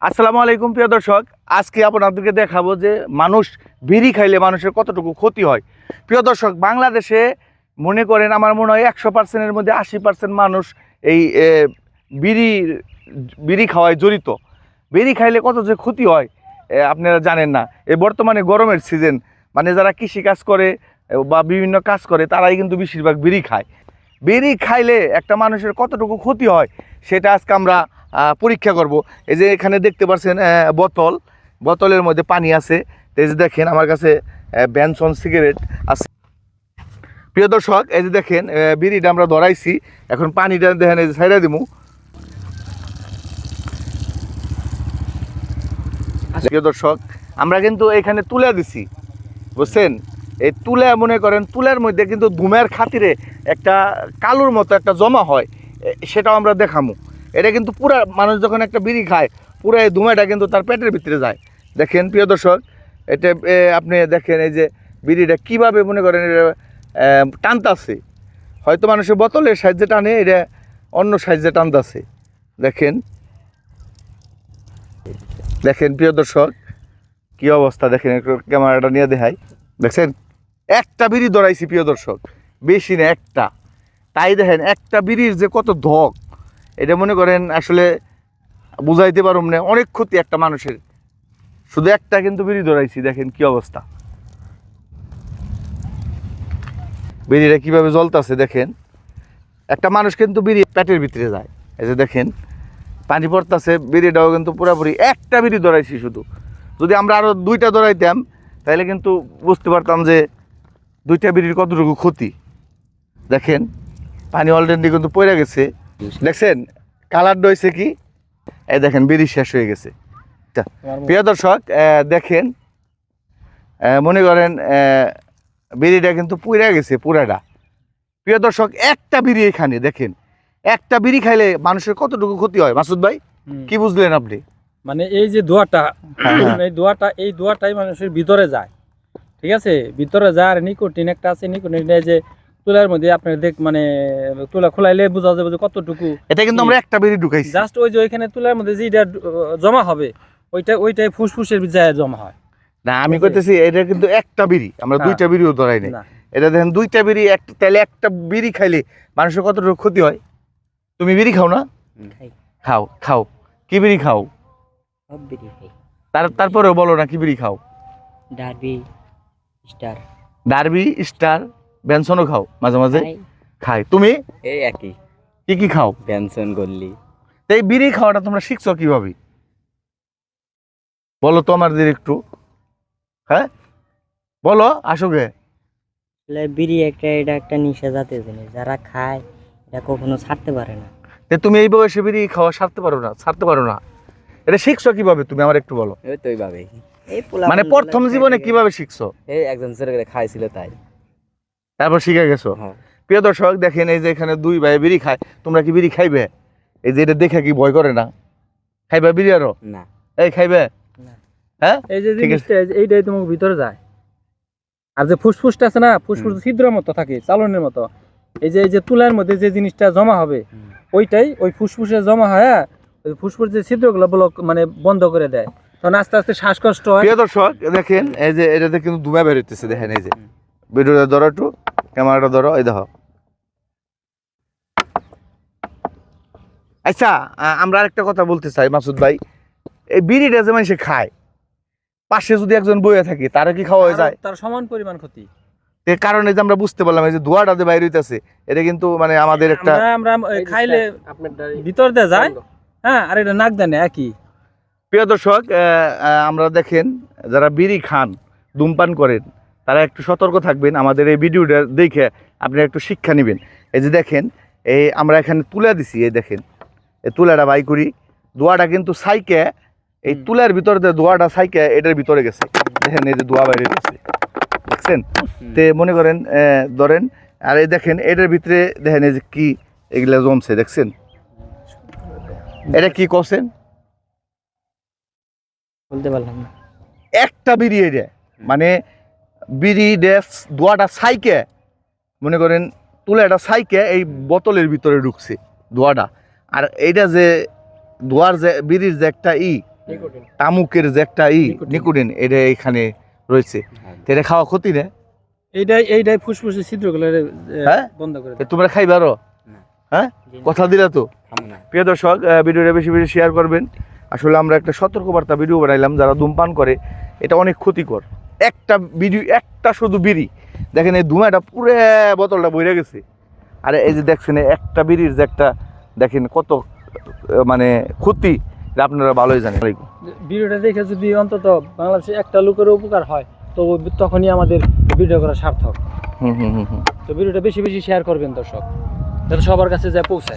আসসালামু আলাইকুম প্রিয় দর্শক, আজকে আপনাদেরকে দেখাবো যে মানুষ বিড়ি খাইলে মানুষের কতটুকু ক্ষতি হয়। প্রিয় দর্শক, বাংলাদেশে মনে করেন আমার মনে হয় 100%-এর মধ্যে 80% মানুষ এই বিড়ি বিড়ি খাওয়ায় জড়িত। বিড়ি খাইলে কত যে ক্ষতি হয় আপনারা জানেন না। এই বর্তমানে গরমের সিজন, মানে যারা কৃষিকাজ করে বা বিভিন্ন কাজ করে তারাই কিন্তু বেশিরভাগ বিড়ি খায়। বিড়ি খাইলে একটা মানুষের কতটুকু ক্ষতি হয় সেটা আজকে আমরা পরীক্ষা করব। এই যে এখানে দেখতে পাচ্ছেন বোতলের মধ্যে পানি আছে। এই যে দেখেন আমার কাছে বেনসন সিগারেট আছে। প্রিয় দর্শক, এই যে দেখেন বিড়িটা আমরা ধরাইছি, এখন পানিটা দেখেন এই যে ছাইড়া দিমু। প্রিয় দর্শক, আমরা কিন্তু এখানে তুলে দিছি, বুঝছেন? এই তুলে মনে করেন তুলের মধ্যে কিন্তু ধুমের খাতিরে একটা কালোর মতো একটা জমা হয়, সেটাও আমরা দেখামু। এটা কিন্তু পুরা মানুষ যখন একটা বিড়ি খায় পুরো এই ধুমেটা কিন্তু তার পেটের ভিতরে যায়। দেখেন প্রিয় দর্শক, এটা আপনি দেখেন এই যে বিড়িটা কীভাবে মনে করেন এটা টানতাছে। হয়তো মানুষের বোতলের সাহায্যে টানে, এটা অন্য সাহায্যে টানতাছে। দেখেন দেখেন প্রিয় দর্শক কী অবস্থা, দেখেন একটু ক্যামেরাটা নিয়ে দেখাই। দেখছেন একটা বিড়ি ধরাইছি প্রিয় দর্শক, বেশি না একটা। তাই দেখেন একটা বিড়ির যে কত ধক, এটা মনে করেন আসলে বুঝাইতে পারুম না, অনেক ক্ষতি একটা মানুষের। শুধু একটা কিন্তু বিড়ি ধরাইছি, দেখেন কি অবস্থা, বিড়িটা কীভাবে জ্বলতেছে। দেখেন একটা মানুষ কিন্তু বিড়ি পেটের ভিতরে যায়। এই যে দেখেন পানি পড়তেছে, বিড়িটাও কিন্তু পুরোপুরি একটা বিড়ি ধরাইছি শুধু। যদি আমরা আরও দুইটা ধরাইতাম তাহলে কিন্তু বুঝতে পারতাম যে দুইটা বিড়ির কতটুকু ক্ষতি। দেখেন পানি অলরেডি কিন্তু পড়ে গেছে। দেখছেন কালারটা হয়েছে কি, এই দেখেন বিড়ি শেষ হয়ে গেছে। প্রিয় দর্শক দেখেন মনে করেন বিড়িটা কিন্তু পুড়ে গেছে পুরাটা। প্রিয় দর্শক একটা বিড়ি এখানে দেখেন, একটা বিড়ি খাইলে মানুষের কতটুকু ক্ষতি হয়। মাসুদ ভাই কি বুঝলেন আপনি? মানে এই যে ধোঁয়াটা, এই ধোঁয়াটাই মানুষের ভিতরে যায়, ঠিক আছে? ভিতরে যায়। আর নিকোটিন একটা আছে, নিকোটিন যে তুলার মধ্যে আপনার মানে তুলা খোলাইলে বোঝা যাবে যে কতটুকু। এটা কিন্তু আমরা একটা বিড়ি ঢুকাইছি, জাস্ট ওই যে ওইখানে তুলার মধ্যে যেটা জমা হবে ওইটাই ফুসফুসের যায় জমা হয় না। আমি কইতেছি এটা কিন্তু একটা বিড়ি, আমরা দুইটা বিড়িও ধরাই নাই। না। এটা দেখেন দুইটা বিড়ি একটা, তাহলে একটা বিড়ি খাইলে মানুষের কতটুকু ক্ষতি হয়। তুমি বিড়ি খাও না? খাও খাও, কি বিড়ি খাও? সব বিড়ি খাই। তারপরেও বলো না কি বিড়ি খাও? Derby, star. ডারবি, স্টার, বেনসনও খাও মাঝে মাঝে? খাই। খাই। তুমি এই একই, কি কি খাও? বেনসন, গল্লি। তো এই বিড়ি খাওয়াটা তোমরা শিখছো কিভাবে বলো তো আমাদের একটু। হ্যাঁ বলো, আসোগে। বিড়ি এটা একটা নেশা জাতীয় জিনিস, যারা খায় এটা কখনো ছাড়তে পারে না। তুমি এই বয়সে বিড়ি খাওয়া ছাড়তে পারো না, এটা শিখছো কিভাবে তুমি আমার একটু বলো। ওই তো ওইভাবে, মানে প্রথম জীবনে কিভাবে শিখছো? এই একজন ছেলে খাইছিল তাই তারপর শিখে গেছো। হ্যাঁ। প্রিয় দর্শক দেখেন এই যে এখানে দুই ভাই বিড়ি খায়, তোমরা কি বিড়ি খাইবে? এই যে এটা দেখে কি ভয় করে না? খাইবে বিড়ি আরো? না। এই খাইবে? হ্যাঁ এই যে ঠিক আছে। জিনিসটা এইটাই তোমার ভিতরে যায়। আর যে ফুসফুসটা আছে না, ফুসফুস ছিদ্রের মতো থাকে, চালনের মতো। এই যে তুলার মধ্যে যে জিনিসটা জমা হবে ওইটাই ওই ফুসফুসে জমা হয়, ওই ফুসফুস যে ছিদ্রগুলো ব্লক মানে বন্ধ করে দেয়, তখন আস্তে আস্তে শ্বাসকষ্ট হয়। প্রিয় দর্শক দেখেন এই যে এটাতে কিন্তু ধুমা বের হইতেছে, দেখেন এই যে ভিডিওটা ধরো একটু, ক্যামেরাটা ধরো, এই দেখো। আচ্ছা আমরা আরেকটা কথা বলতে চাই মাসুদ ভাই, এই বিড়িটা যে মানুষে খায়, পাশে যদি একজন বইয়ে থাকে তারা কি খাওয়া হয়ে যায়? তার সমান পরিমাণ ক্ষতি। এর কারণে যে আমরা বুঝতে পারলাম এই যে ধোঁয়াটা যে বাইরে হইতেছে, এটা কিন্তু মানে আমাদের একটা আমরা খাইলে ভিতর দিয়ে যায়, হ্যাঁ, আর এটা নাক দেয় না একই। প্রিয় দর্শক আমরা দেখেন যারা বিড়ি খান, ধূমপান করেন, তারা একটু সতর্ক থাকবেন। আমাদের এই ভিডিওটা দেখে আপনারা একটু শিক্ষা নেবেন। এই যে দেখেন এই আমরা এখানে তুলে দিছি, এই দেখেন এই তুলাটা বাই করি, ধোঁয়াটা কিন্তু সাইকে এই তুলার ভিতরে যে ধোঁয়াটা সাইকে এটার ভিতরে গেছে, দেখেন এই যে ধোঁয়া বাইরে গেছে, দেখছেন? তে মনে করেন ধরেন, আর এই দেখেন এটার ভিতরে দেখেন এই যে কি এগুলা জমছে, দেখছেন? এটা কি করছেন? বলতে পারলাম না। একটা বিড়ি এটা মানে বিড়ি ড্যাস ধোঁয়াটা সাইকে মনে করেন তুলাটা সাইকে এই বোতলের ভিতরে ঢুকছে ধোঁয়াটা। আর এইটা যে ধোঁয়ার যে বিড়ির যে একটা নিকোটিন। তামুকের যে একটা নিকোটিন এটা এখানে রয়েছে, তো এটা খাওয়া ক্ষতি না? এইটাই ফুসফুসের ছিদ্রগুলো হ্যাঁ? বন্ধ করে তো দেয়। তোমরা খাইবারো? হ্যাঁ, কথা দিলা তো। প্রিয় দর্শক, ভিডিওটা বেশি বেশি শেয়ার করবেন। আসলে আমরা একটা সতর্কবার্তা ভিডিও বানাইলাম, যারা ধূমপান করে এটা অনেক ক্ষতিকর। একটা শুধু বিড়ি দেখেন, এই ধোঁয়াটা পুরো বোতলটা বইরে গেছে। আর এই যে দেখছেন একটা বিড়ির যে একটা দেখেন কত মানে ক্ষতি, এটা আপনারা ভালোই জানেন। ভিডিওটা দেখে যদি অন্তত বাংলাদেশে একটা লোকের উপকার হয় তো তখনই আমাদের ভিডিও করা সার্থক। হুম হুম হুম হুম। তো ভিডিওটা বেশি বেশি শেয়ার করবেন দর্শক, যাতে সবার কাছে যায় পৌঁছায়।